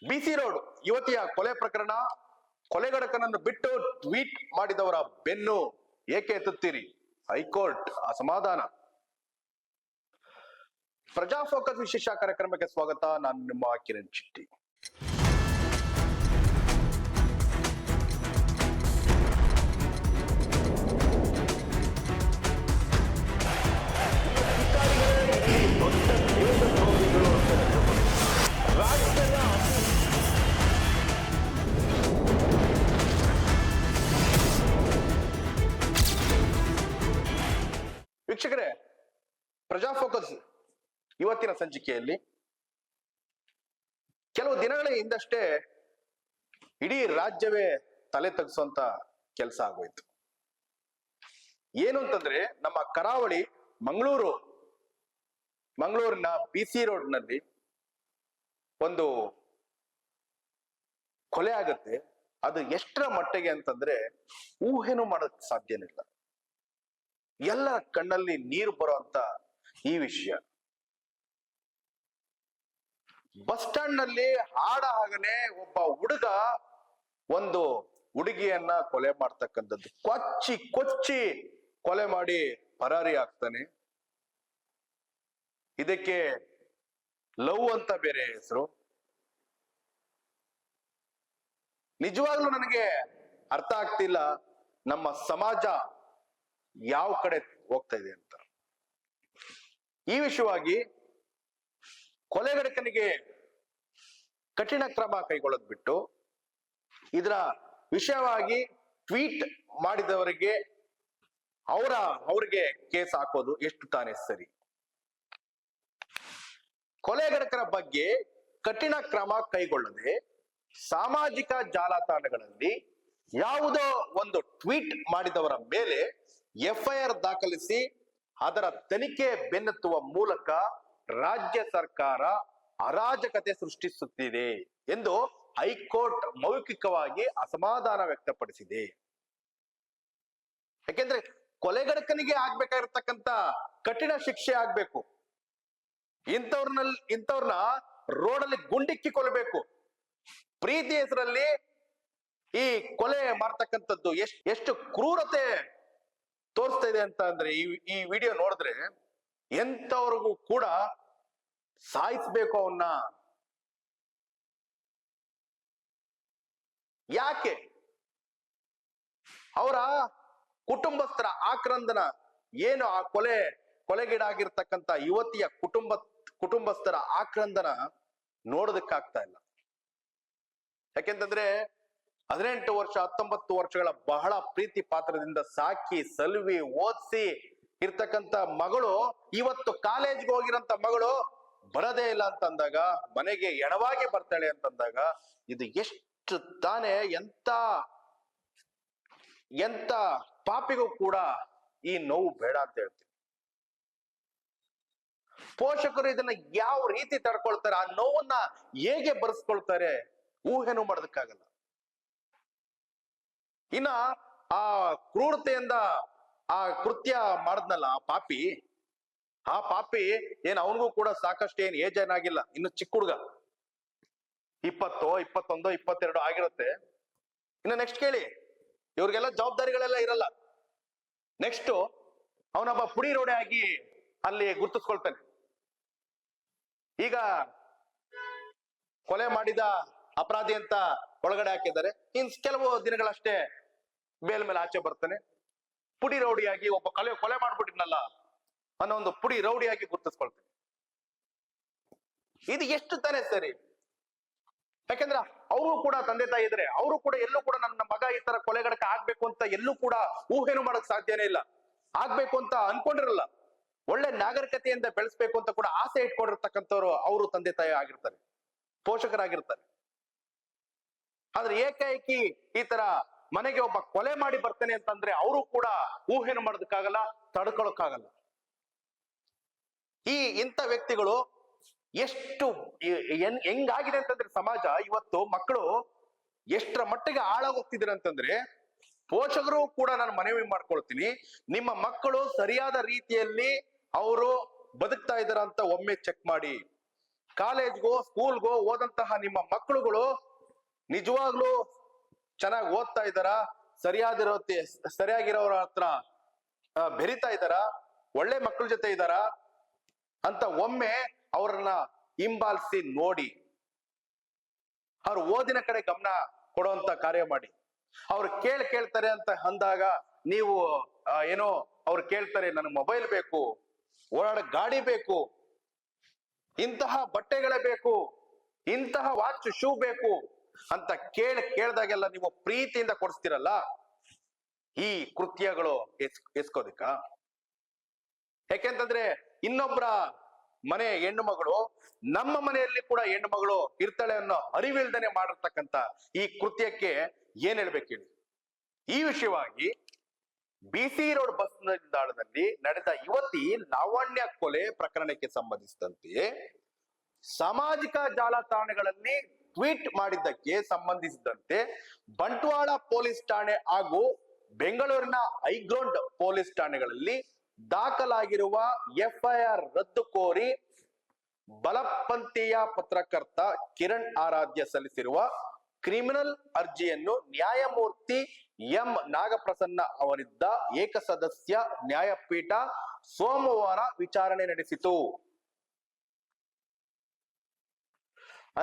ಬಿಸಿ road ಯುವತಿಯ ಕೊಲೆ ಪ್ರಕರಣ, ಕೊಲೆಗಡಕನನ್ನು ಬಿಟ್ಟು ಟ್ವೀಟ್ ಮಾಡಿದವರ ಬೆನ್ನು ಏಕೆ ಎತ್ತುತ್ತೀರಿ? ಹೈಕೋರ್ಟ್ ಅಸಮಾಧಾನ. ಪ್ರಜಾ ಫೋಕಸ್ ವಿಶೇಷ ಕಾರ್ಯಕ್ರಮಕ್ಕೆ ಸ್ವಾಗತ. ನಾನು ನಿಮ್ಮ ಕಿರಣ್ ಚಿಟ್ಟಿ. ವೀಕ್ಷಕರೇ, ಪ್ರಜಾ ಫೋಕಸ್ ಇವತ್ತಿನ ಸಂಚಿಕೆಯಲ್ಲಿ ಕೆಲವು ದಿನಗಳ ಹಿಂದಷ್ಟೇ ಇಡೀ ರಾಜ್ಯವೇ ತಲೆ ತಗ್ಸುವಂತ ಕೆಲಸ ಆಗೋಯ್ತು. ಏನು ಅಂತಂದ್ರೆ, ನಮ್ಮ ಕರಾವಳಿ ಮಂಗಳೂರಿನ ಬಿಸಿ ರೋಡ್ ನಲ್ಲಿ ಒಂದು ಕೊಲೆ ಆಗತ್ತೆ. ಅದು ಎಷ್ಟರ ಮಟ್ಟಿಗೆ ಅಂತಂದ್ರೆ ಊಹೆನೂ ಮಾಡೋಕ್ ಸಾಧ್ಯನಿಲ್ಲ. ಎಲ್ಲರ ಕಣ್ಣಲ್ಲಿ ನೀರು ಬರುವಂತ ಈ ವಿಷಯ. ಬಸ್ ಸ್ಟ್ಯಾಂಡ್ ನಲ್ಲಿ ಹಾಡ ಹಾಗನೆ ಒಬ್ಬ ಹುಡುಗ ಒಂದು ಹುಡುಗಿಯನ್ನ ಕೊಲೆ ಮಾಡ್ತಕ್ಕಂಥದ್ದು, ಕೊಚ್ಚಿ ಕೊಲೆ ಮಾಡಿ ಪರಾರಿ ಆಗ್ತಾನೆ. ಇದಕ್ಕೆ ಲವ್ ಅಂತ ಬೇರೆ ಹೆಸರು. ನಿಜವಾಗ್ಲೂ ನನಗೆ ಅರ್ಥ ಆಗ್ತಿಲ್ಲ ನಮ್ಮ ಸಮಾಜ ಯಾವ ಕಡೆ ಹೋಗ್ತಾ ಇದೆ ಅಂತ. ಈ ವಿಷಯವಾಗಿ ಕೊಲೆಗಡಕನಿಗೆ ಕಠಿಣ ಕ್ರಮ ಕೈಗೊಳ್ಳೋದು ಬಿಟ್ಟು ಇದರ ವಿಷಯವಾಗಿ ಟ್ವೀಟ್ ಮಾಡಿದವರಿಗೆ ಅವ್ರಿಗೆ ಕೇಸ್ ಹಾಕೋದು ಎಷ್ಟು ತಾನೇ ಸರಿ? ಕೊಲೆಗಡಕರ ಬಗ್ಗೆ ಕಠಿಣ ಕ್ರಮ ಕೈಗೊಳ್ಳದೆ ಸಾಮಾಜಿಕ ಜಾಲತಾಣಗಳಲ್ಲಿ ಯಾವುದೋ ಒಂದು ಟ್ವೀಟ್ ಮಾಡಿದವರ ಮೇಲೆ FIR ದಾಖಲಿಸಿ ಅದರ ತನಿಖೆ ಬೆನ್ನತ್ತುವ ಮೂಲಕ ರಾಜ್ಯ ಸರ್ಕಾರ ಅರಾಜಕತೆ ಸೃಷ್ಟಿಸುತ್ತಿದೆ ಎಂದು ಹೈಕೋರ್ಟ್ ಮೌಖಿಕವಾಗಿ ಅಸಮಾಧಾನ ವ್ಯಕ್ತಪಡಿಸಿದೆ. ಯಾಕೆಂದ್ರೆ ಕೊಲೆಗಡಕನಿಗೆ ಆಗ್ಬೇಕಾಗಿರ್ತಕ್ಕಂಥ ಕಠಿಣ ಶಿಕ್ಷೆ ಆಗ್ಬೇಕು. ಇಂಥವ್ರನ್ನ ರೋಡಲ್ಲಿ ಗುಂಡಿಕ್ಕಿ ಕೊಲ್ಲಬೇಕು. ಪ್ರೀತಿ ಹೆಸರಲ್ಲಿ ಈ ಕೊಲೆ ಮಾಡ್ತಕ್ಕಂಥದ್ದು ಎಷ್ಟು ಕ್ರೂರತೆ ತೋರಿಸ್ತಾ ಇದೆ ಅಂತ ಅಂದ್ರೆ ಈ ವಿಡಿಯೋ ನೋಡಿದ್ರೆ ಎಂತವ್ರಿಗೂ ಕೂಡ ಸಾಯಿಸ್ಬೇಕು ಅವನ್ನ. ಯಾಕೆ? ಅವರ ಕುಟುಂಬಸ್ಥರ ಆಕ್ರಂದನ ಏನು, ಆ ಕೊಲೆಗೀಡಾಗಿರ್ತಕ್ಕಂಥ ಯುವತಿಯ ಕುಟುಂಬಸ್ಥರ ಆಕ್ರಂದನ ನೋಡೋದಕ್ಕಾಗ್ತಾ ಇಲ್ಲ. ಯಾಕೆಂತಂದ್ರೆ 18 ವರ್ಷ 19 ವರ್ಷಗಳ ಬಹಳ ಪ್ರೀತಿ ಪಾತ್ರದಿಂದ ಸಾಕಿ ಸಲುವಿ ಓದಿಸಿ ಇರ್ತಕ್ಕಂಥ ಮಗಳು ಇವತ್ತು ಕಾಲೇಜ್ಗೆ ಹೋಗಿರೋಂಥ ಮಗಳು ಬರದೇ ಇಲ್ಲ ಅಂತಂದಾಗ, ಮನೆಗೆ ಎಡವಾಗಿ ಬರ್ತಾಳೆ ಅಂತಂದಾಗ ಇದು ಎಷ್ಟು ತಾನೇ ಎಂತ ಪಾಪಿಗೂ ಕೂಡ ಈ ನೋವು ಬೇಡ ಅಂತ ಹೇಳ್ತೀವಿ. ಪೋಷಕರು ಇದನ್ನ ಯಾವ ರೀತಿ ತಡ್ಕೊಳ್ತಾರೆ, ಆ ನೋವನ್ನ ಹೇಗೆ ಬರೆಸ್ಕೊಳ್ತಾರೆ, ಊಹೆನೂ ಮಾಡೋದಕ್ಕಾಗಲ್ಲ. ಇನ್ನ ಆ ಕ್ರೂರತೆಯಿಂದ ಆ ಕೃತ್ಯ ಮಾಡಿದ್ನಲ್ಲ ಆ ಪಾಪಿ ಏನ್ ಅವನಿಗೂ ಕೂಡ ಸಾಕಷ್ಟು ಏನ್ ಏಜ್ ಏನಾಗಿಲ್ಲ, ಇನ್ನು ಚಿಕ್ಕ ಹುಡುಗ, 20, 21, 22 ಆಗಿರುತ್ತೆ. ಇನ್ನು ನೆಕ್ಸ್ಟ್ ಕೇಳಿ, ಇವ್ರಿಗೆಲ್ಲ ಜವಾಬ್ದಾರಿಗಳೆಲ್ಲ ಇರಲ್ಲ. ನೆಕ್ಸ್ಟ್ ಅವನೊಬ್ಬ ಪುಡಿ ರೋಡೆ ಆಗಿ ಅಲ್ಲಿ ಗುರ್ತಿಸ್ಕೊಳ್ತಾನೆ. ಈಗ ಕೊಲೆ ಮಾಡಿದ ಅಪರಾಧಿ ಅಂತ ಒಳಗಡೆ ಹಾಕಿದ್ದಾರೆ. ಇನ್ ಕೆಲವು ದಿನಗಳಷ್ಟೇ ಬೇಲ್ ಮೇಲೆ ಆಚೆ ಬರ್ತಾನೆ. ಪುಡಿ ರೌಡಿಯಾಗಿ ಒಬ್ಬ ಕೊಲೆ ಮಾಡ್ಬಿಟ್ಟಿದ್ನಲ್ಲ ಅನ್ನೋ ಒಂದು ಪುಡಿ ರೌಡಿಯಾಗಿ ಗುರ್ತಿಸ್ಕೊಳ್ತಾನೆ. ಇದು ಎಷ್ಟು ತಾನೇ ಸರಿ? ಯಾಕಂದ್ರೆ ಅವರು ಕೂಡ ತಂದೆ ತಾಯಿ ಇದ್ರೆ ಅವರು ಕೂಡ ಎಲ್ಲೂ ಕೂಡ ನನ್ನ ಮಗ ಈ ತರ ಕೊಲೆಗಡಕ ಆಗ್ಬೇಕು ಅಂತ ಎಲ್ಲೂ ಕೂಡ ಊಹೆನೂ ಮಾಡಕ್ ಸಾಧ್ಯನೇ ಇಲ್ಲ. ಆಗ್ಬೇಕು ಅಂತ ಅನ್ಕೊಂಡಿರಲ್ಲ. ಒಳ್ಳೆ ನಾಗರಿಕತೆಯಿಂದ ಬೆಳೆಸ್ಬೇಕು ಅಂತ ಕೂಡ ಆಸೆ ಇಟ್ಕೊಂಡಿರ್ತಕ್ಕಂಥವ್ರು ಅವರು ತಂದೆ ತಾಯಿ ಆಗಿರ್ತಾರೆ, ಪೋಷಕರಾಗಿರ್ತಾರೆ. ಆದ್ರೆ ಏಕಾಏಕಿ ಈ ತರ ಮನೆಗೆ ಒಬ್ಬ ಕೊಲೆ ಮಾಡಿ ಬರ್ತಾನೆ ಅಂತಂದ್ರೆ ಅವರು ಕೂಡ ಊಹೆನು ಮಾಡೋದಕ್ಕಾಗಲ್ಲ, ತಡ್ಕೊಳಕ್ಕಾಗಲ್ಲ. ಇಂಥ ವ್ಯಕ್ತಿಗಳು ಎಷ್ಟು ಹೆಂಗಾಗಿದೆ ಅಂತಂದ್ರೆ ಸಮಾಜ ಇವತ್ತು, ಮಕ್ಕಳು ಎಷ್ಟರ ಮಟ್ಟಿಗೆ ಹಾಳಾಗೋಗ್ತಿದ್ದಾರೆ ಅಂತಂದ್ರೆ, ಪೋಷಕರು ಕೂಡ ನಾನು ಮನವಿ ಮಾಡ್ಕೊಳ್ತೀನಿ, ನಿಮ್ಮ ಮಕ್ಕಳು ಸರಿಯಾದ ರೀತಿಯಲ್ಲಿ ಅವರು ಬದುಕ್ತಾ ಇದಾರ ಅಂತ ಒಮ್ಮೆ ಚೆಕ್ ಮಾಡಿ. ಕಾಲೇಜ್ಗೋ ಸ್ಕೂಲ್ಗೋ ಓದಂತಹ ನಿಮ್ಮ ಮಕ್ಕಳುಗಳು ನಿಜವಾಗ್ಲೂ ಚೆನ್ನಾಗಿ ಓದ್ತಾ ಇದ್ದಾರಾ, ಸರಿಯಾಗಿರೋರ ಹತ್ರ ಬೆರಿತಾ ಇದ್ದಾರಾ, ಒಳ್ಳೆ ಮಕ್ಕಳ ಜೊತೆ ಇದ್ದಾರಾ ಅಂತ ಒಮ್ಮೆ ಅವ್ರನ್ನ ಹಿಂಬಾಲಿಸಿ ನೋಡಿ. ಅವ್ರ ಓದಿನ ಕಡೆ ಗಮನ ಕೊಡುವಂತ ಕಾರ್ಯ ಮಾಡಿ. ಅವ್ರು ಕೇಳ್ತಾರೆ ಅಂತ ಅಂದಾಗ ನೀವು ಏನೋ ಅವ್ರು ಕೇಳ್ತಾರೆ ನನಗೆ ಮೊಬೈಲ್ ಬೇಕು, ಓಡಾಡ ಗಾಡಿ ಬೇಕು, ಇಂತಹ ಬಟ್ಟೆಗಳೇ ಬೇಕು, ಇಂತಹ ವಾಚ್ ಶೂ ಬೇಕು ಅಂತ ಕೇಳ್ದಾಗೆಲ್ಲ ನೀವು ಪ್ರೀತಿಯಿಂದ ಕೊಡಿಸ್ತಿರಲ್ಲ, ಈ ಕೃತ್ಯಗಳು ಎಸ್ಕೋದಿಕ್ಕ? ಯಾಕೆಂತಂದ್ರೆ ಇನ್ನೊಬ್ಬರ ಮನೆ ಹೆಣ್ಣು ಮಗಳು ನಮ್ಮ ಮನೆಯಲ್ಲಿ ಕೂಡ ಹೆಣ್ಣು ಮಗಳು ಇರ್ತಾಳೆ ಅನ್ನೋ ಅರಿವಿಲ್ದನೆ ಮಾಡಿರ್ತಕ್ಕಂಥ ಈ ಕೃತ್ಯಕ್ಕೆ ಏನ್ ಹೇಳ್ಬೇಕು ಹೇಳಿ. ಈ ವಿಷಯವಾಗಿ BC ರೋಡ್ ಬಸ್ ನಿಲ್ದಾಣದಲ್ಲಿ ನಡೆದ ಯುವತಿ ಲಾವಣ್ಯ ಕೊಲೆ ಪ್ರಕರಣಕ್ಕೆ ಸಂಬಂಧಿಸಿದಂತೆ ಸಾಮಾಜಿಕ ಜಾಲತಾಣಗಳಲ್ಲಿ ಟ್ವೀಟ್ ಮಾಡಿದ್ದಕ್ಕೆ ಸಂಬಂಧಿಸಿದಂತೆ ಬಂಟ್ವಾಳ ಪೊಲೀಸ್ ಠಾಣೆ ಹಾಗೂ ಬೆಂಗಳೂರಿನ ಹೈಗ್ರೌಂಡ್ ಪೊಲೀಸ್ ಠಾಣೆಗಳಲ್ಲಿ ದಾಖಲಾಗಿರುವ FIR ರದ್ದು ಕೋರಿ ಬಲಪಂಥೀಯ ಪತ್ರಕರ್ತ ಕಿರಣ್ ಆರಾಧ್ಯ ಸಲ್ಲಿಸಿರುವ ಕ್ರಿಮಿನಲ್ ಅರ್ಜಿಯನ್ನು ನ್ಯಾಯಮೂರ್ತಿ ಎಂ ನಾಗಪ್ರಸನ್ನ ಅವರಿದ್ದ ಏಕಸದಸ್ಯ ನ್ಯಾಯಪೀಠ ಸೋಮವಾರ ವಿಚಾರಣೆ ನಡೆಸಿತು.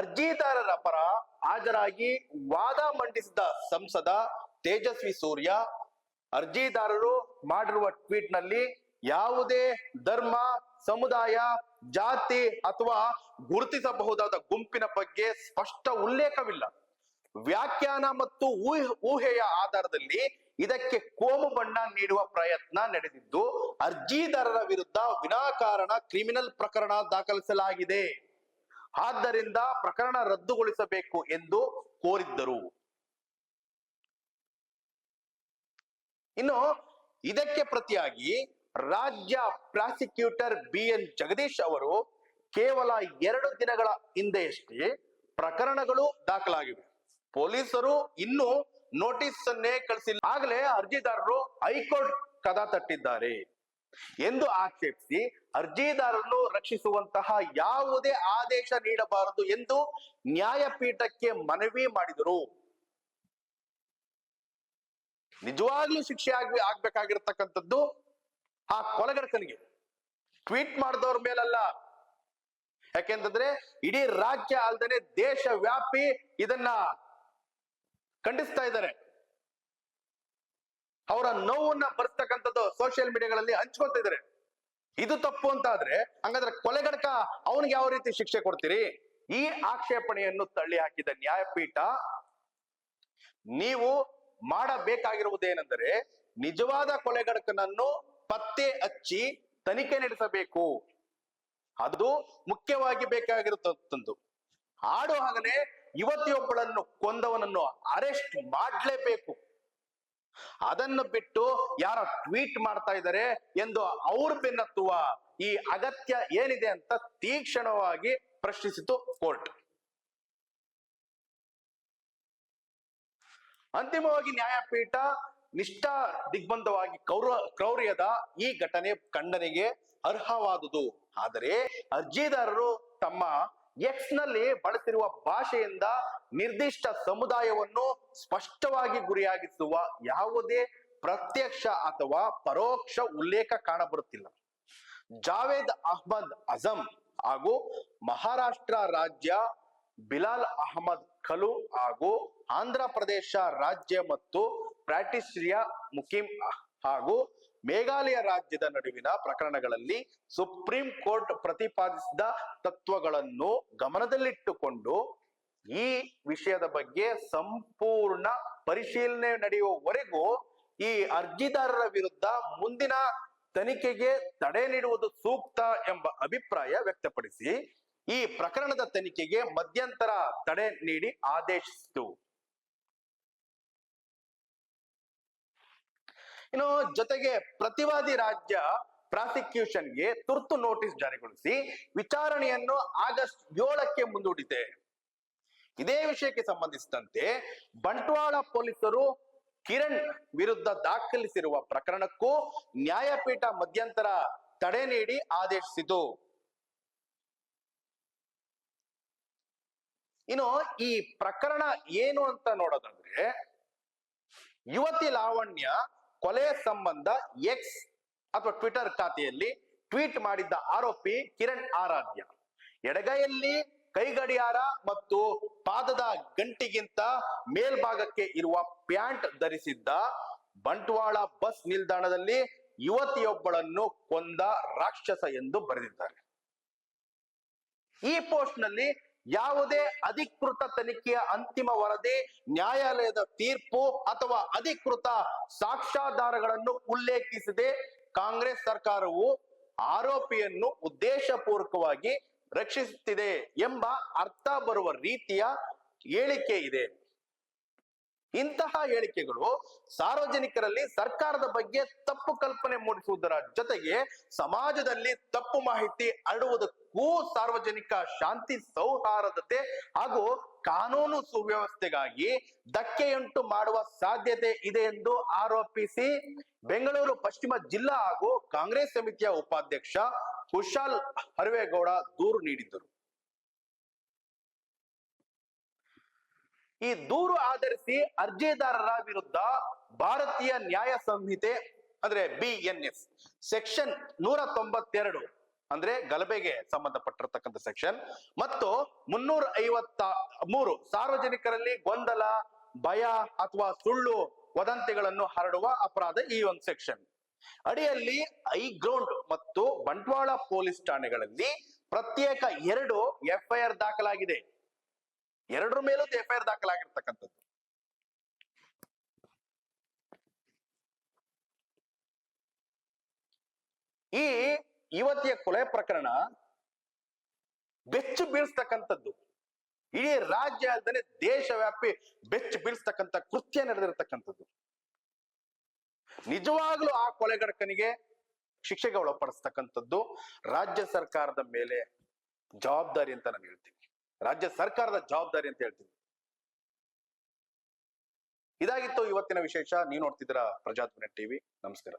ಅರ್ಜಿದಾರರ ಪರ ಹಾಜರಾಗಿ ವಾದ ಮಂಡಿಸಿದ ಸಂಸದ ತೇಜಸ್ವಿ ಸೂರ್ಯ, ಅರ್ಜಿದಾರರು ಮಾಡಿರುವ ಟ್ವೀಟ್ ನಲ್ಲಿ ಯಾವುದೇ ಧರ್ಮ, ಸಮುದಾಯ, ಜಾತಿ ಅಥವಾ ಗುರುತಿಸಬಹುದಾದ ಗುಂಪಿನ ಬಗ್ಗೆ ಸ್ಪಷ್ಟ ಉಲ್ಲೇಖವಿಲ್ಲ. ವ್ಯಾಖ್ಯಾನ ಮತ್ತು ಊಹೆಯ ಆಧಾರದಲ್ಲಿ ಇದಕ್ಕೆ ಕೋಮು ಬಣ್ಣ ನೀಡುವ ಪ್ರಯತ್ನ ನಡೆದಿದ್ದು ಅರ್ಜಿದಾರರ ವಿರುದ್ಧ ವಿನಾಕಾರಣ ಕ್ರಿಮಿನಲ್ ಪ್ರಕರಣ ದಾಖಲಿಸಲಾಗಿದೆ. ಆದ್ದರಿಂದ ಪ್ರಕರಣ ರದ್ದುಗೊಳಿಸಬೇಕು ಎಂದು ಕೋರಿದ್ದರು. ಇನ್ನು ಇದಕ್ಕೆ ಪ್ರತಿಯಾಗಿ ರಾಜ್ಯ ಪ್ರಾಸಿಕ್ಯೂಟರ್ BN ಜಗದೀಶ್ ಅವರು ಕೇವಲ 2 ದಿನಗಳ ಹಿಂದೆಯಷ್ಟೇ ಪ್ರಕರಣಗಳು ದಾಖಲಾಗಿವೆ, ಪೊಲೀಸರು ಇನ್ನೂ ನೋಟಿಸ್ ಅನ್ನೇ ಕಳಿಸಿಲ್ಲ, ಆಗಲೇ ಅರ್ಜಿದಾರರು ಹೈಕೋರ್ಟ್ ಕದ ತಟ್ಟಿದ್ದಾರೆ ಎಂದು ಆಕ್ಷೇಪಿಸಿ ಅರ್ಜಿದಾರರನ್ನು ರಕ್ಷಿಸುವಂತಹ ಯಾವುದೇ ಆದೇಶ ನೀಡಬಾರದು ಎಂದು ನ್ಯಾಯಪೀಠಕ್ಕೆ ಮನವಿ ಮಾಡಿದರು. ನಿಜವಾಗ್ಲೂ ಶಿಕ್ಷೆ ಆಗ್ಬೇಕಾಗಿರ್ತಕ್ಕಂಥದ್ದು ಆ ಕೊಲೆಗಡಕನಿಗೆ, ಟ್ವೀಟ್ ಮಾಡಿದವ್ರ ಮೇಲಲ್ಲ. ಯಾಕೆಂತಂದ್ರೆ ಇಡೀ ರಾಜ್ಯ ಅಲ್ಲದೆ ದೇಶ ವ್ಯಾಪಿ ಇದನ್ನ ಖಂಡಿಸ್ತಾ ಇದ್ದಾರೆ. ಅವರ ನೋವನ್ನ ಬರ್ತಕ್ಕಂಥದ್ದು ಸೋಷಿಯಲ್ ಮೀಡಿಯಾಗಳಲ್ಲಿ ಹಂಚ್ಕೊಳ್ತಾ ಇದ್ದಾರೆ. ಇದು ತಪ್ಪು ಅಂತ ಆದ್ರೆ ಹಂಗಾದ್ರೆ ಕೊಲೆಗಡಕ ಅವನಿಗೆ ಯಾವ ರೀತಿ ಶಿಕ್ಷೆ ಕೊಡ್ತೀರಿ? ಈ ಆಕ್ಷೇಪಣೆಯನ್ನು ತಳ್ಳಿ ಹಾಕಿದ ನ್ಯಾಯಪೀಠ, ನೀವು ಮಾಡಬೇಕಾಗಿರುವುದೇನೆಂದರೆ ನಿಜವಾದ ಕೊಲೆಗಡಕನನ್ನು ಪತ್ತೆ ಹಚ್ಚಿ ತನಿಖೆ ನಡೆಸಬೇಕು. ಅದು ಮುಖ್ಯವಾಗಿ ಬೇಕಾಗಿರುತ್ತಂದು. ಆಡು ಹಾಗನೆ ಯುವತಿಯೊಬ್ಬಳನ್ನು ಕೊಂದವನನ್ನು ಅರೆಸ್ಟ್ ಮಾಡಲೇಬೇಕು. ಅದನ್ನು ಬಿಟ್ಟು ಯಾರ ಟ್ವೀಟ್ ಮಾಡ್ತಾ ಇದ್ದಾರೆ ಎಂದು ಅವ್ರ ಬೆನ್ನತ್ತುವ ಈ ಅಗತ್ಯ ಏನಿದೆ ಅಂತ ತೀಕ್ಷ್ಣವಾಗಿ ಪ್ರಶ್ನಿಸಿತು ಕೋರ್ಟ್. ಅಂತಿಮವಾಗಿ ನ್ಯಾಯಪೀಠ ನಿಷ್ಠಾ ದಿಗ್ಬಂಧವಾಗಿ ಕ್ರೌರ್ಯದ ಈ ಘಟನೆ ಖಂಡನೆಗೆ ಅರ್ಹವಾದುದು. ಆದರೆ ಅರ್ಜಿದಾರರು ತಮ್ಮ ಎಕ್ಸ್ ನಲ್ಲಿ ಬಳಸಿರುವ ಭಾಷೆಯಿಂದ ನಿರ್ದಿಷ್ಟ ಸಮುದಾಯವನ್ನು ಸ್ಪಷ್ಟವಾಗಿ ಗುರಿಯಾಗಿಸುವ ಯಾವುದೇ ಪ್ರತ್ಯಕ್ಷ ಅಥವಾ ಪರೋಕ್ಷ ಉಲ್ಲೇಖ ಕಾಣಬರುತ್ತಿಲ್ಲ. ಜಾವೇದ್ ಅಹ್ಮದ್ ಅಜಂ ಹಾಗೂ ಮಹಾರಾಷ್ಟ್ರ ರಾಜ್ಯ ಬಿಲಾಲ್ ಅಹಮದ್ ಖಲು ಹಾಗೂ ಆಂಧ್ರ ಪ್ರದೇಶ ರಾಜ್ಯ ಮತ್ತು ಪ್ಯಾಟ್ರಿಷಿಯಾ ಮುಕಿಮ್ ಹಾಗೂ ಮೇಘಾಲಯ ರಾಜ್ಯದ ನಡುವಿನ ಪ್ರಕರಣಗಳಲ್ಲಿ ಸುಪ್ರೀಂ ಕೋರ್ಟ್ ಪ್ರತಿಪಾದಿಸಿದ ತತ್ವಗಳನ್ನು ಗಮನದಲ್ಲಿಟ್ಟುಕೊಂಡು ಈ ವಿಷಯದ ಬಗ್ಗೆ ಸಂಪೂರ್ಣ ಪರಿಶೀಲನೆ ನಡೆಯುವವರೆಗೂ ಈ ಅರ್ಜಿದಾರರ ವಿರುದ್ಧ ಮುಂದಿನ ತನಿಖೆಗೆ ತಡೆ ನೀಡುವುದು ಸೂಕ್ತ ಎಂಬ ಅಭಿಪ್ರಾಯ ವ್ಯಕ್ತಪಡಿಸಿ ಈ ಪ್ರಕರಣದ ತನಿಖೆಗೆ ಮಧ್ಯಂತರ ತಡೆ ನೀಡಿ ಆದೇಶಿಸಿತು. ಇನ್ನು ಜೊತೆಗೆ ಪ್ರತಿವಾದಿ ರಾಜ್ಯ ಪ್ರಾಸಿಕ್ಯೂಷನ್ಗೆ ತುರ್ತು ನೋಟಿಸ್ ಜಾರಿಗೊಳಿಸಿ ವಿಚಾರಣೆಯನ್ನು ಆಗಸ್ಟ್ 7ಕ್ಕೆ ಮುಂದೂಡಿದೆ. ಇದೇ ವಿಷಯಕ್ಕೆ ಸಂಬಂಧಿಸಿದಂತೆ ಬಂಟ್ವಾಳ ಪೊಲೀಸರು ಕಿರಣ್ ವಿರುದ್ಧ ದಾಖಲಿಸಿರುವ ಪ್ರಕರಣಕ್ಕೂ ನ್ಯಾಯಪೀಠ ಮಧ್ಯಂತರ ತಡೆ ನೀಡಿ ಆದೇಶಿಸಿತು. ಇನ್ನು ಈ ಪ್ರಕರಣ ಏನು ಅಂತ ನೋಡೋದಾದ್ರೆ, ಯುವತಿ ಲಾವಣ್ಯ ಕೊಲೆ ಸಂಬಂಧ ಎಕ್ಸ್ ಅಥವಾ ಟ್ವಿಟರ್ ಖಾತೆಯಲ್ಲಿ ಟ್ವೀಟ್ ಮಾಡಿದ್ದ ಆರೋಪಿ ಕಿರಣ್ ಆರಾಧ್ಯ ಎಡಗೈಯಲ್ಲಿ ಕೈಗಡಿಯಾರ ಮತ್ತು ಪಾದದ ಗಂಟಿಗಿಂತ ಮೇಲ್ಭಾಗಕ್ಕೆ ಇರುವ ಪ್ಯಾಂಟ್ ಧರಿಸಿದ್ದ, ಬಂಟ್ವಾಳ ಬಸ್ ನಿಲ್ದಾಣದಲ್ಲಿ ಯುವತಿಯೊಬ್ಬಳನ್ನು ಕೊಂದ ರಾಕ್ಷಸ ಎಂದು ಬರೆದಿದ್ದಾರೆ. ಈ ಪೋಸ್ಟ್ ನಲ್ಲಿ ಯಾವುದೇ ಅಧಿಕೃತ ತನಿಖೆಯ ಅಂತಿಮ ವರದಿ, ನ್ಯಾಯಾಲಯದ ತೀರ್ಪು ಅಥವಾ ಅಧಿಕೃತ ಸಾಕ್ಷ್ಯಾಧಾರಗಳನ್ನು ಉಲ್ಲೇಖಿಸದೆ ಕಾಂಗ್ರೆಸ್ ಸರ್ಕಾರವು ಆರೋಪಿಯನ್ನು ಉದ್ದೇಶಪೂರ್ವಕವಾಗಿ ರಕ್ಷಿಸುತ್ತಿದೆ ಎಂಬ ಅರ್ಥ ಬರುವ ರೀತಿಯ ಹೇಳಿಕೆ ಇದೆ. ಇಂತಹ ಹೇಳಿಕೆಗಳು ಸಾರ್ವಜನಿಕರಲ್ಲಿ ಸರ್ಕಾರದ ಬಗ್ಗೆ ತಪ್ಪು ಕಲ್ಪನೆ ಮೂಡಿಸುವುದರ ಜೊತೆಗೆ ಸಮಾಜದಲ್ಲಿ ತಪ್ಪು ಮಾಹಿತಿ ಹರಡುವುದಕ್ಕೂ ಸಾರ್ವಜನಿಕ ಶಾಂತಿ ಸೌಹಾರ್ದತೆ ಹಾಗೂ ಕಾನೂನು ಸುವ್ಯವಸ್ಥೆಗಾಗಿ ಧಕ್ಕೆಯುಂಟು ಮಾಡುವ ಸಾಧ್ಯತೆ ಇದೆ ಎಂದು ಆರೋಪಿಸಿ ಬೆಂಗಳೂರು ಪಶ್ಚಿಮ ಜಿಲ್ಲಾ ಹಾಗೂ ಕಾಂಗ್ರೆಸ್ ಸಮಿತಿಯ ಉಪಾಧ್ಯಕ್ಷ ಕುಶಾಲ್ ಹರ್ವೇಗೌಡ ದೂರು ನೀಡಿದ್ದರು. ಈ ದೂರು ಆಧರಿಸಿ ಅರ್ಜಿದಾರರ ವಿರುದ್ಧ ಭಾರತೀಯ ನ್ಯಾಯ ಸಂಹಿತೆ ಅಂದ್ರೆ BNS ಸೆಕ್ಷನ್ 192 ಅಂದ್ರೆ ಗಲಭೆಗೆ ಸಂಬಂಧಪಟ್ಟಿರತಕ್ಕಂಥ ಸೆಕ್ಷನ್ ಮತ್ತು 353 ಸಾರ್ವಜನಿಕರಲ್ಲಿ ಗೊಂದಲ, ಭಯ ಅಥವಾ ಸುಳ್ಳು ವದಂತಿಗಳನ್ನು ಹರಡುವ ಅಪರಾಧ ಈ ಒಂದು ಸೆಕ್ಷನ್ ಅಡಿಯಲ್ಲಿ ಹೈಗ್ರೌಂಡ್ ಮತ್ತು ಬಂಟ್ವಾಳ ಪೊಲೀಸ್ ಠಾಣೆಗಳಲ್ಲಿ ಪ್ರತ್ಯೇಕ 2 FIR ದಾಖಲಾಗಿದೆ. ಎರಡರ ಮೇಲೂ FIR ದಾಖಲಾಗಿರ್ತಕ್ಕಂಥದ್ದು. ಈ ಯುವತಿಯ ಕೊಲೆ ಪ್ರಕರಣ ಬೆಚ್ಚು ಬೀಳಿಸ್ತಕ್ಕಂಥದ್ದು, ಇಡೀ ರಾಜ್ಯ ಅಲ್ಲದೆ ದೇಶವ್ಯಾಪಿ ಬೆಚ್ಚು ಬೀಳಿಸ್ತಕ್ಕಂಥ ಕೃತ್ಯ ನಡೆದಿರತಕ್ಕಂಥದ್ದು. ನಿಜವಾಗ್ಲೂ ಆ ಕೊಲೆಗಡಕನಿಗೆ ಶಿಕ್ಷೆಗೆ ಒಳಪಡಿಸ್ತಕ್ಕಂಥದ್ದು ರಾಜ್ಯ ಸರ್ಕಾರದ ಮೇಲೆ ಜವಾಬ್ದಾರಿ ಅಂತ ನಾನು ಹೇಳ್ತೀನಿ. ರಾಜ್ಯ ಸರ್ಕಾರದ ಜವಾಬ್ದಾರಿ ಅಂತ ಹೇಳ್ತೀನಿ. ಇದಾಗಿತ್ತು ಇವತ್ತಿನ ವಿಶೇಷ. ನೀವು ನೋಡ್ತಿದ್ದೀರಾ ಪ್ರಜಾಧ್ವನಿ ಟಿವಿ. ನಮಸ್ಕಾರ.